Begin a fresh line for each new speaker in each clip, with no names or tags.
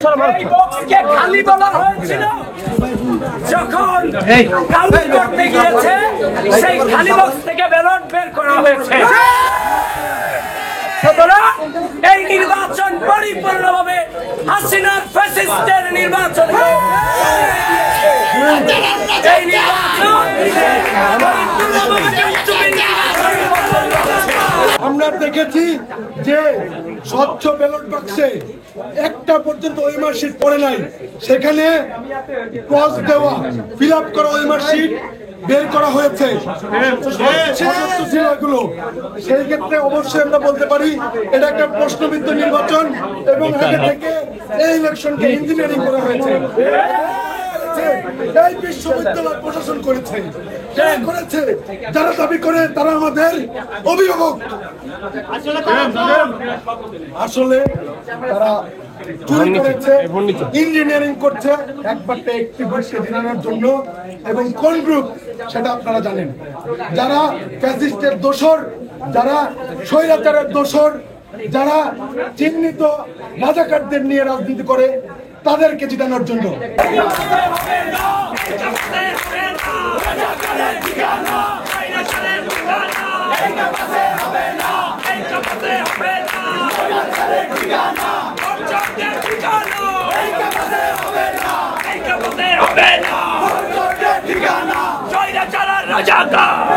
খালি বলা হয়েছিল যখন কাউন্ট করতে গিয়েছে সেই খালি বক্স থেকে ব্যালট বের করা হয়েছে। সুতরাং এই নির্বাচন পরিপূর্ণভাবে হাসিনার ফ্যাসিস্টের নির্বাচন। এই নির্বাচন
আমরা দেখেছি যে স্বচ্ছ ব্যালট বাক্সে একটা পর্যন্ত ওএমআর শিট পড়ে নাই, সেখানে ক্রস দেওয়া ফিল আপ করা ওএমআর শিট বের করা হয়েছে। সেই ক্ষেত্রে অবশ্যই আমরা বলতে পারি এটা একটা প্রশ্নবিদ্ধ নির্বাচন এবং আগে থেকে এই ইলেকশনকে ইঞ্জিনিয়ারিং করা হয়েছে। এই বিশ্ববিদ্যালয় প্রশাসন করেছে, যারা দাবি করে তারা আমাদের অভিভাবক। আসলে তারা চুরি করেছে, ইঞ্জিনিয়ারিং করছে একবারটা একটি গ্রুপকে জানানোর জন্য। এবং কোন গ্রুপ সেটা আপনারা জানেন, যারা ফ্যাসিস্টের দোসর, যারা স্বৈরাচারের দোসর, যারা চিহ্নিত রাজাকারদের নিয়ে রাজনীতি করে, তাদেরকে জিতানোর জন্য।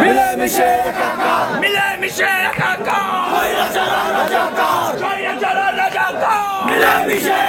মিলেমিশে মিলেমিশে মিলেমিশে